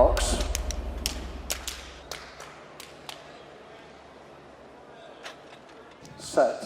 box. Set.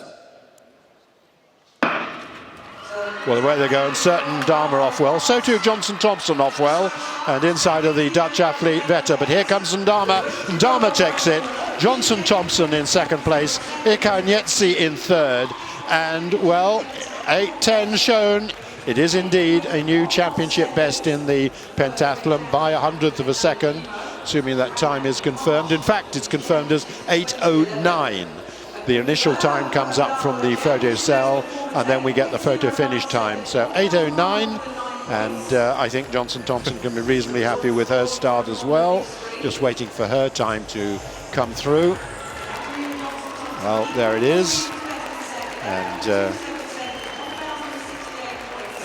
Well, the way they go, and certain Dharma off well. So too Johnson-Thompson off well. And inside of the Dutch athlete Vetter. But here comes Ndama. Ndama takes it. Johnson-Thompson in second place. Oskan-Clarke in third. And, well, 8:10 shown. It is indeed a new championship best in the pentathlon by 100th of a second, assuming that time is confirmed. In fact, it's confirmed as 8:09. The initial time comes up from the photo cell, and then we get the photo finish time. So 8:09, and I think Johnson-Thompson can be reasonably happy with her start as well. Just waiting for her time to come through. Well, there it is. And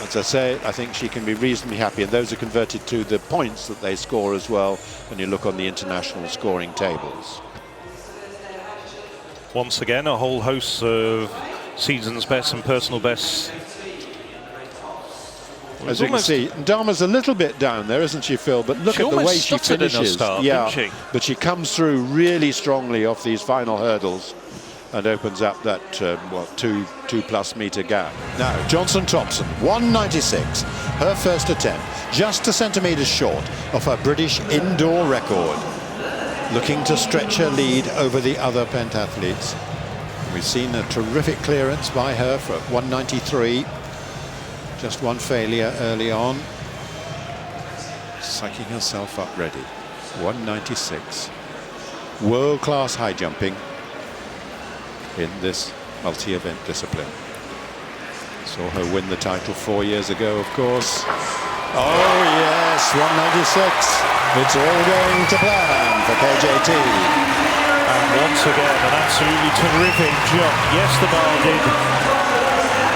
as I say, I think she can be reasonably happy, and those are converted to the points that they score as well when you look on the international scoring tables. Once again, a whole host of season's best and personal bests. As you can see, Ndama's a little bit down there, isn't she, Phil? But look at the way she finishes. Start, yeah, didn't she? But she comes through really strongly off these final hurdles and opens up that, what, two-plus meter gap. Now, Johnson-Thompson, 196, her first attempt, just a centimetre short of her British indoor record, looking to stretch her lead over the other pentathletes. We've seen a terrific clearance by her for 193. Just one failure early on. Psyching herself up ready. 196. World-class high jumping in this multi-event discipline. Saw her win the title 4 years ago, of course. Oh yes, 196. It's all going to plan for KJT. And once again, an absolutely terrific jump. Yes, the bar did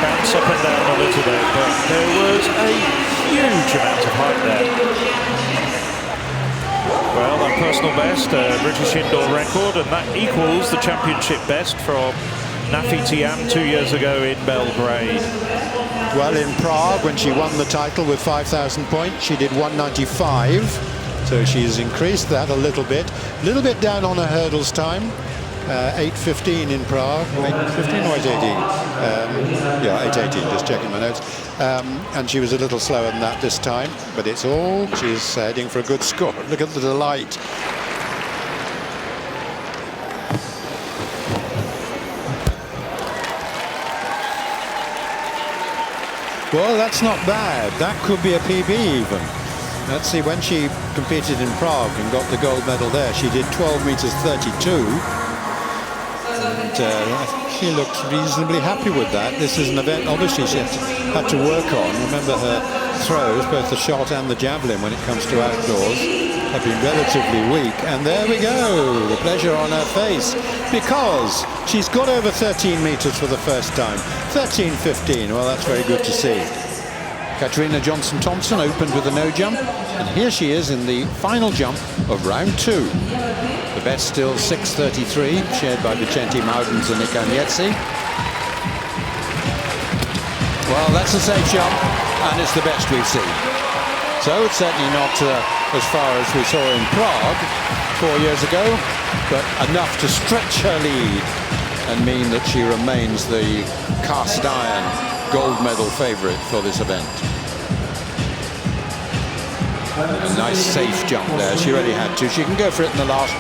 bounce up and down a little bit, but there was a huge amount of height there. Well, that personal best, British indoor record, and that equals the championship best from Nafi Tiam 2 years ago in Belgrade. Well, in Prague, when she won the title with 5,000 points, she did 195. So she's increased that a little bit down on her hurdles time. 8:15 in Prague, 8:15 or 8:18? Yeah, 8:18, just checking my notes. And she was a little slower than that this time, but it's all, she's heading for a good score. Look at the delight. Well, that's not bad. That could be a PB even. Let's see, when she competed in Prague and got the gold medal there, she did 12 meters 32. And I think she looks reasonably happy with that. This is an event, obviously, she had to work on. Remember, her throws, both the shot and the javelin, when it comes to outdoors, have been relatively weak. And there we go, the pleasure on her face, because she's got over 13 meters for the first time. 13:15, well, that's very good to see. Katarina Johnson-Thompson opened with a no jump, and here she is in the final jump of round 2. The best still 6:33, shared by Vicente Maudens and Oskan-Clarke. Well, that's a safe jump, and it's the best we've seen. So it's certainly not as far as we saw in Prague 4 years ago, but enough to stretch her lead and mean that she remains the cast iron gold medal favourite for this event. A nice safe jump there. She really had to. She can go for it in the last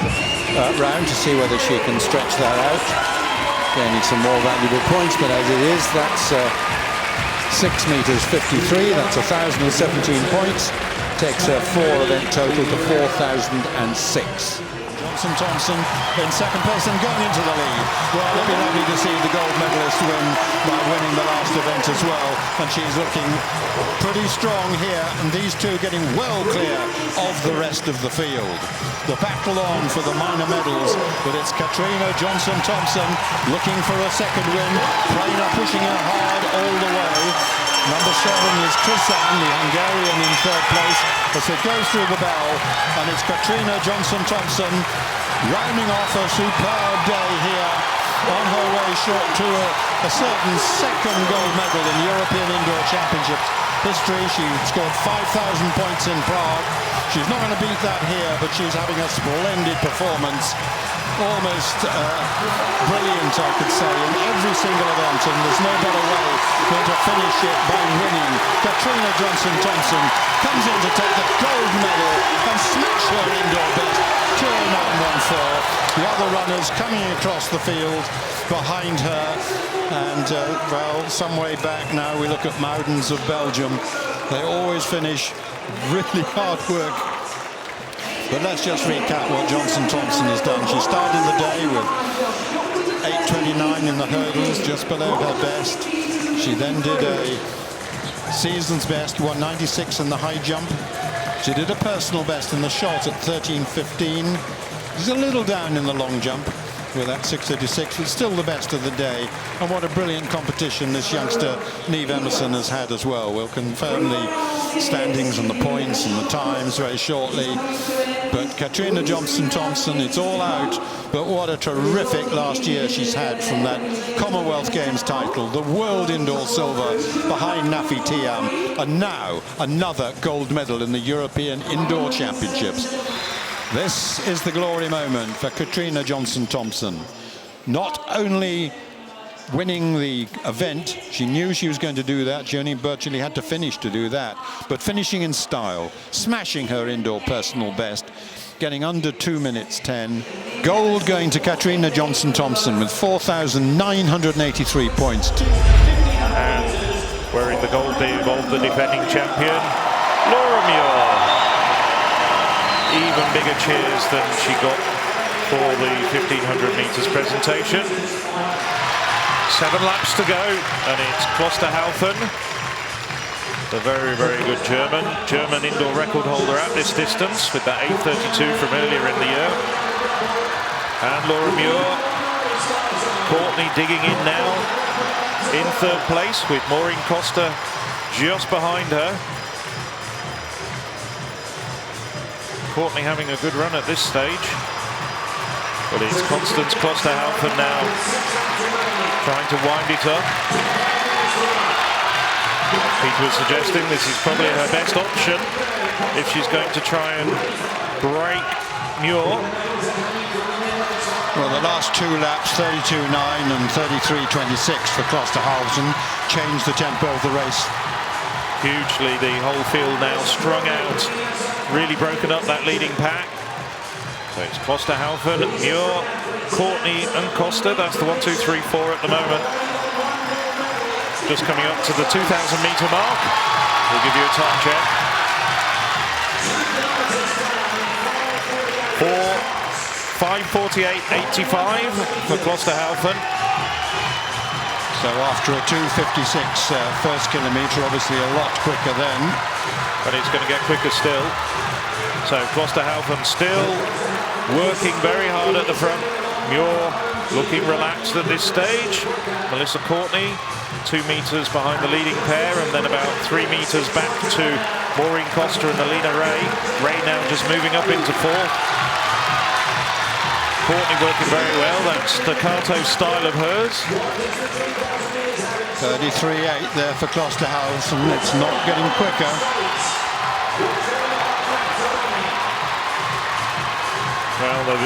round to see whether she can stretch that out. Gaining some more valuable points, but as it is, that's 6 meters 53. That's 1,017 points. Takes her 4 event total to 4,006. Johnson-Thompson in second place and going into the lead. Well, it'll be lovely to see the gold medalist win by winning the last event as well. And she's looking pretty strong here, and these two getting well clear of the rest of the field. The battle on for the minor medals, but it's Katarina Johnson-Thompson looking for a second win. Shelayna pushing her hard all the way. Number 7 is Tristan, the Hungarian, in third place as it goes through the bell, and it's Katarina Johnson-Thompson rounding off a superb day here on her way short to a certain second gold medal in European Indoor Championships history. She scored 5,000 points in Prague, She's not going to beat that here, but she's having a splendid performance. Almost brilliant, I could say, in every single event, and there's no better way than to finish it by winning. Katarina Johnson-Thompson comes in to take the gold medal and smash her indoor best, 2:09.14. The other runners coming across the field behind her, and well, some way back now we look at Moudens of Belgium. They always finish really hard work. But let's just recap what Johnson-Thompson has done. She started the day with 8:29 in the hurdles, just below her best. She then did a season's best, 1:96 in the high jump. She did a personal best in the shot at 13:15. She's a little down in the long jump with that 6:36, but still the best of the day. And what a brilliant competition this youngster Niamh Emerson has had as well. We'll confirm the standings and the points and the times very shortly. But Katarina Johnson-Thompson, it's all out. But what a terrific last year she's had from that Commonwealth Games title, the World Indoor Silver behind Nafi Thiam, and now another gold medal in the European Indoor Championships. This is the glory moment for Katarina Johnson-Thompson. Not only winning the event, she knew she was going to do that. She only virtually had to finish to do that. But finishing in style, smashing her indoor personal best, getting under 2 minutes 10. Gold going to Katarina Johnson-Thompson with 4,983 points. And wearing the gold bib of the defending champion, Laura Muir. Even bigger cheers than she got for the 1500 meters presentation. 7 laps to go, and it's Klosterhalfen, the very, very good German indoor record holder at this distance with that 8:32 from earlier in the year. And Laura Muir, Courtney digging in now in 3rd place with Maureen Costa just behind her. Courtney having a good run at this stage. But it's Constance Klosterhalfen now trying to wind it up. Peter was suggesting this is probably her best option if she's going to try and break Muir. Well, the last 2 laps, 32.9 and 33.26 for Klosterhalfen, changed the tempo of the race. Hugely, the whole field now strung out, really broken up that leading pack. So it's Klosterhalfen, Muir, Courtney and Costa. That's the 1, 2, 3, 4 at the moment. Just coming up to the 2,000 meter mark. We'll give you a time check. 5:48.85 for Klosterhalfen. So after a 2:56 first kilometre, obviously a lot quicker then. But it's going to get quicker still. So Klosterhalfen still working very hard at the front. Muir looking relaxed at this stage. Melissa Courtney 2 meters behind the leading pair, and then about 3 meters back to Maureen Costa and Alina Ray. Ray now just moving up into 4th. Courtney working very well, that staccato style of hers. 33.8 there for Klosterhalfen. It's not getting quicker. Well, the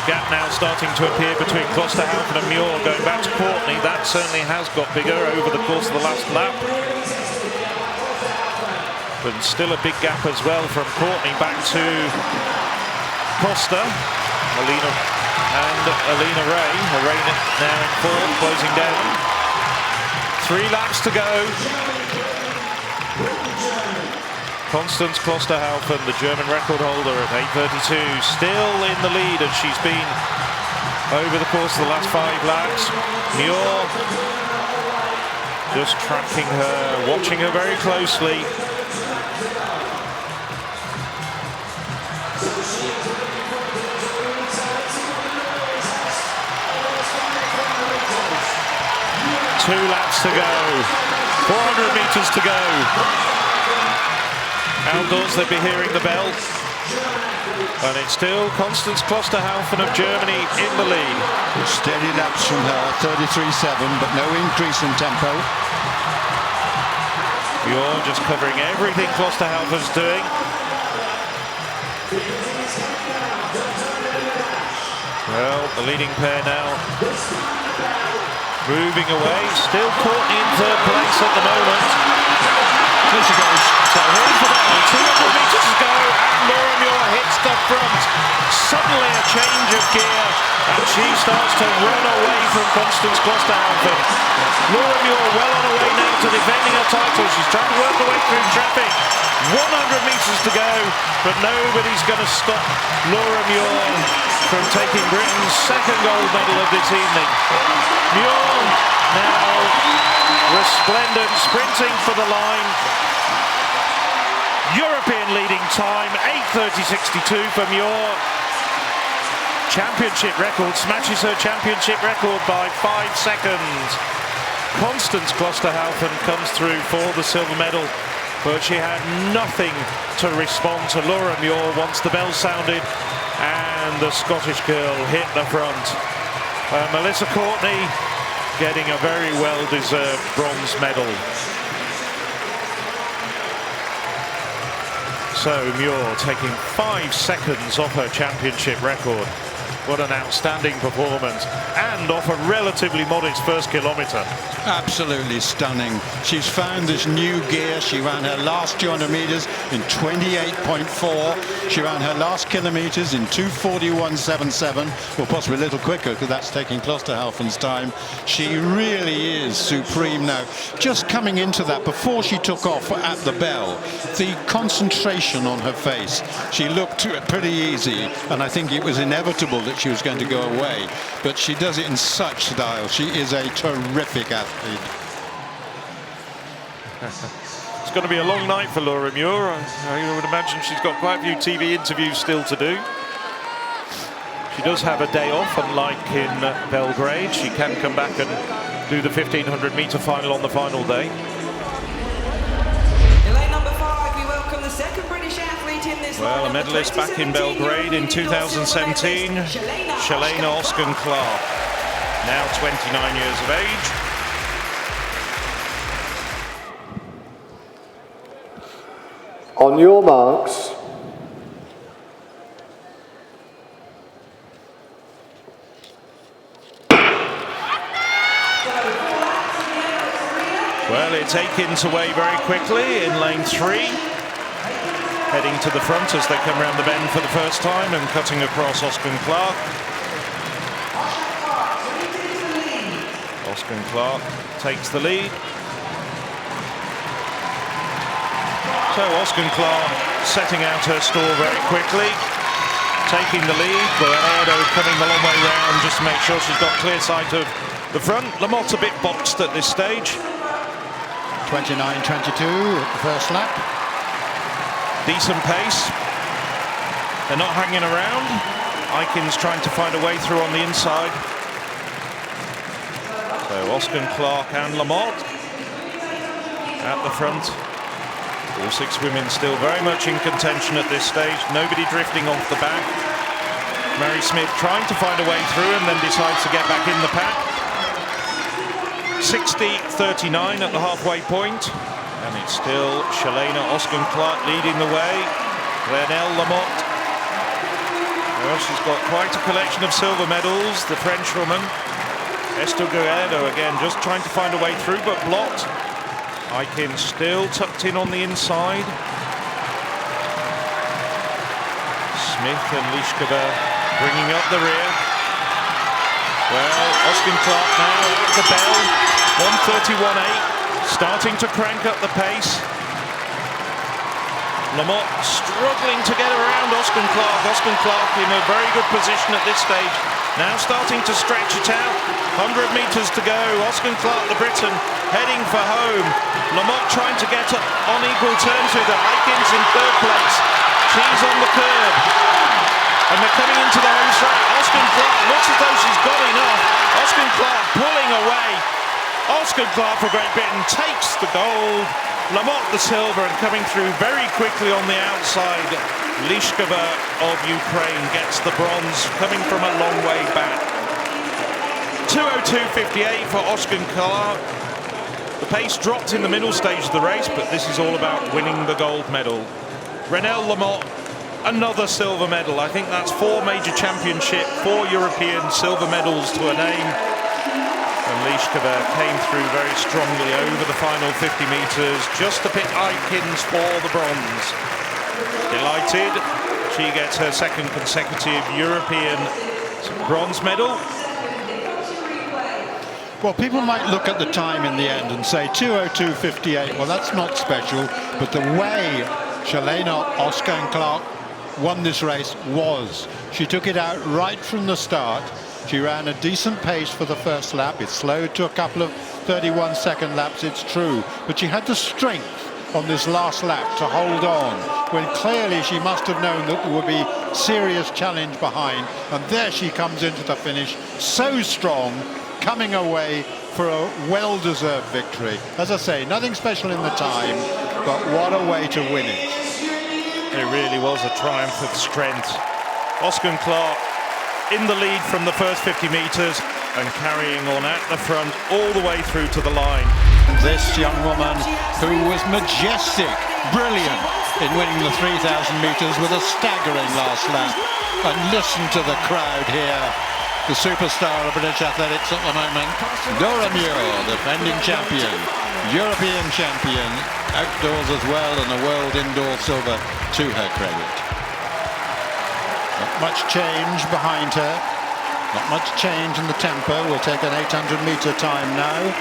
gap now starting to appear between Klosterhalfen and Muir. Going back to Courtney, that certainly has got bigger over the course of the last lap. But still a big gap as well from Courtney back to Costa. Alina Ray. Ray now in 4th, closing down. 3 laps to go. Constance Klosterhalfen, the German record holder at 8:32, still in the lead as she's been over the course of the last 5 laps. Muir just tracking her, watching her very closely. Two laps to go, 400 meters to go. Outdoors, they'll be hearing the bell. And it's still Constance Klosterhalfen of Germany in the lead. Steady laps from her, 33.7, but no increase in tempo. You're just covering everything Klosterhalfen's doing. Well, the leading pair now moving away. Still Courtney in third place at the moment. Here she goes. So here's the bell. 200 metres to go, and Laura Muir hits the front. Suddenly a change of gear, and she starts to run away from Constance Klosterhalfen. Laura Muir well on her way now to defending her title. She's trying to work her way through traffic. 100 metres to go, but nobody's going to stop Laura Muir from taking Britain's second gold medal of this evening. Muir now resplendent, sprinting for the line. European leading time, 8:30.62 for Muir. Championship record, smashes her championship record by 5 seconds. Constance Klosterhalfen comes through for the silver medal, but she had nothing to respond to Laura Muir once the bell sounded and the Scottish girl hit the front. Melissa Courtney getting a very well-deserved bronze medal. So Muir taking 5 seconds off her championship record. What an outstanding performance, and off a relatively modest first kilometre. Absolutely stunning. She's found this new gear. She ran her last 200 metres in 28.4. She ran her last kilometres in 2:41.77, or possibly a little quicker, because that's taking Klosterhalfen's time. She really is supreme now. Just coming into that, before she took off at the bell, the concentration on her face, she looked pretty easy, and I think it was inevitable that she was going to go away, but she does it in such style. She is a terrific athlete. It's going to be a long night for Laura Muir. I would imagine she's got quite a few TV interviews still to do. She does have a day off, unlike in Belgrade. She can come back and do the 1500 metre final on the final day. Well, a medalist back in Belgrade in 2017, Shelayna Oskan-Clarke, now 29 years of age. On your marks. Well, it's Aikins away very quickly in lane 3. Heading to the front as they come round the bend for the first time and cutting across Oskan-Clarke. Oskan-Clarke takes the lead. So Oskan-Clarke setting out her stall very quickly, taking the lead. Guerrero coming the long way round just to make sure she's got clear sight of the front. Lamott's a bit boxed at this stage. 29.22 at the first lap. Decent pace. They're not hanging around. Aikins trying to find a way through on the inside. So Oskan-Clarke and Lamotte at the front. All 6 women still very much in contention at this stage. Nobody drifting off the back. Mary Smith trying to find a way through and then decides to get back in the pack. 60.39 at the halfway point. And it's still Shelayna Oskan-Clarke leading the way. Glenelle Lamotte. Well, she's got quite a collection of silver medals, the Frenchwoman. Esther Guerrero again just trying to find a way through, but blocked. Aikins still tucked in on the inside. Smith and Liškova bringing up the rear. Well, Oskan-Clarke now at the bell. 1:31.8. Starting to crank up the pace. Lamotte struggling to get around Oskan-Clarke. Oskan-Clarke in a very good position at this stage. Now starting to stretch it out. 100 metres to go. Oskan-Clarke, the Briton, heading for home. Lamotte trying to get on equal terms with her. Aikins in third place. She's on the curb. And they're coming into the home straight. Oskan-Clarke looks as though she's got enough. Oskan-Clarke pulling away. Oskan-Clarke for Great Britain takes the gold. Lamotte the silver, and coming through very quickly on the outside, Liškova of Ukraine gets the bronze, coming from a long way back. 2:02.58 for Oskan-Clarke. The pace dropped in the middle stage of the race, but this is all about winning the gold medal. Renelle Lamotte another silver medal. I think that's 4 major championship, 4 European silver medals to her name. And Liškova came through very strongly over the final 50 metres, just to pick Aikins for the bronze. Delighted, she gets her 2nd consecutive European bronze medal. Well, people might look at the time in the end and say 2:02:58. Well, that's not special, but the way Shelayna Oskan-Clarke won this race was. She took it out right from the start. She ran a decent pace for the first lap. It slowed to a couple of 31-second laps, it's true, but she had the strength on this last lap to hold on, when clearly she must have known that there would be serious challenge behind. And there she comes into the finish, so strong, coming away for a well-deserved victory. As I say, nothing special in the time, but what a way to win it. It really was a triumph of strength. Oskan-Clarke in the lead from the first 50 metres and carrying on at the front all the way through to the line. This young woman who was majestic, brilliant in winning the 3,000 metres with a staggering last lap. And listen to the crowd here. The superstar of British athletics at the moment, Laura Muir, defending champion, European champion, outdoors as well, and a world indoor silver to her credit. Not much change behind her, not much change in the tempo. We'll take an 800-metre time now,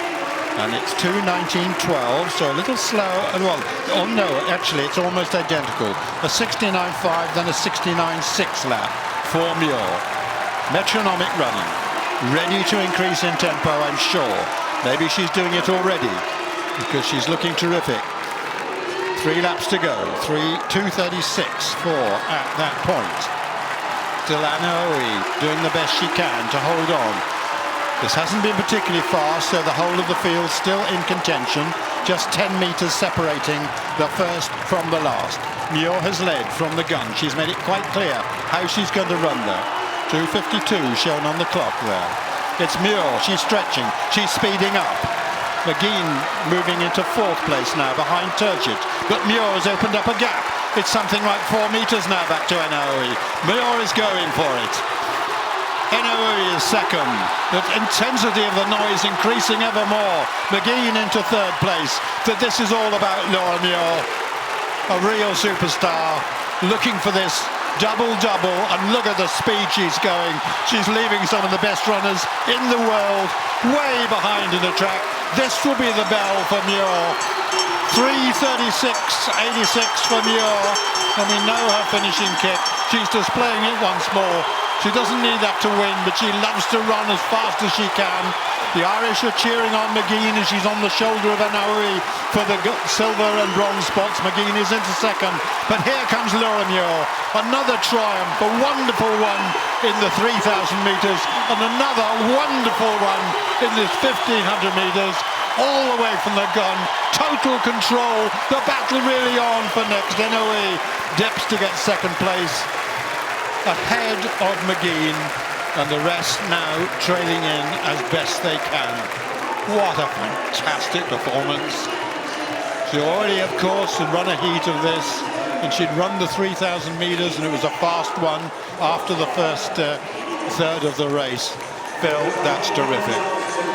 and it's 2:19:12, so a little slower. Well, oh no, actually it's almost identical. A 69.5, then a 69.6 lap for Muir. Metronomic running, ready to increase in tempo, I'm sure. Maybe she's doing it already, because she's looking terrific. 3 laps to go, 2:36.4 at that point. Still Anaoi doing the best she can to hold on. This hasn't been particularly fast, so the whole of the field still in contention, just 10 metres separating the first from the last. Muir has led from the gun. She's made it quite clear how she's going to run there. 2:52 shown on the clock there. It's Muir, she's stretching, she's speeding up. McGinn moving into 4th place now behind Turgid, but Muir has opened up a gap. It's something like 4 metres now back to Anaoi. Muir is going for it. Anaoi is 2nd. The intensity of the noise increasing ever more. McGinn into 3rd place. That this is all about Laura Muir, a real superstar, looking for this double-double, and look at the speed she's going. She's leaving some of the best runners in the world way behind in the track. This will be the bell for Muir. 3:36.86 for Muir, and we know her finishing kick. She's displaying it once more. She doesn't need that to win, but she loves to run as fast as she can. The Irish are cheering on McGinn as she's on the shoulder of Anaoi for the silver and bronze spots. McGinn is into 2nd, but here comes Laura Muir. Another triumph, a wonderful one in the 3,000 metres, and another wonderful one in this 1,500 metres. All the way from the gun, total control, the battle really on for next. Anaoi dips to get 2nd place, ahead of McGinn, and the rest now trailing in as best they can. What a fantastic performance. She already, of course, had run a heat of this, and she'd run the 3,000 metres, and it was a fast one after the first third of the race. Phil, that's terrific.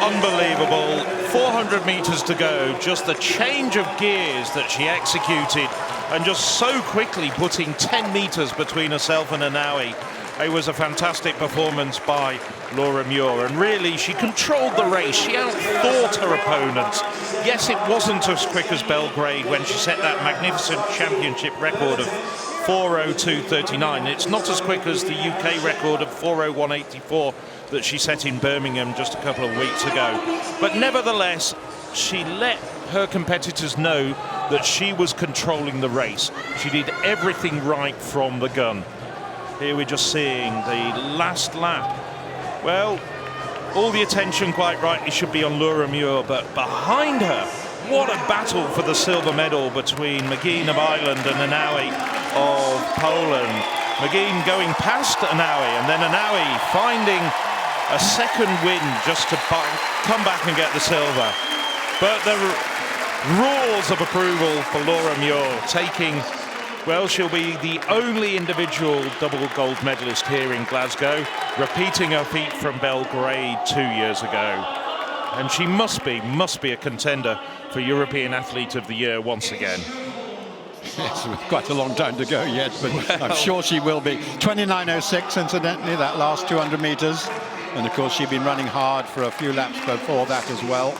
Unbelievable. 400 metres to go. Just the change of gears that she executed, and just so quickly putting 10 metres between herself and Anaoi. It was a fantastic performance by Laura Muir, and really she controlled the race. She outthought her opponents. Yes, it wasn't as quick as Belgrade when she set that magnificent championship record of 4:02:39. It's not as quick as the UK record of 4:01:84 that she set in Birmingham just a couple of weeks ago. But nevertheless, she let her competitors know that she was controlling the race. She did everything right from the gun. Here we're just seeing the last lap. Well, all the attention quite rightly should be on Laura Muir, but behind her, what a battle for the silver medal between McGinn of Ireland and Anaoi of Poland. McGinn going past Anaoi, and then Anaoi finding a 2nd win just to come back and get the silver. But the roars of approval for Laura Muir, taking Well, she'll be the only individual double gold medalist here in Glasgow, repeating her feat from Belgrade 2 years ago. And she must be a contender for European Athlete of the Year once again. Yes, with quite a long time to go yet, but well, I'm sure she will be. 29.06, incidentally, that last 200 metres. And of course, she'd been running hard for a few laps before that as well.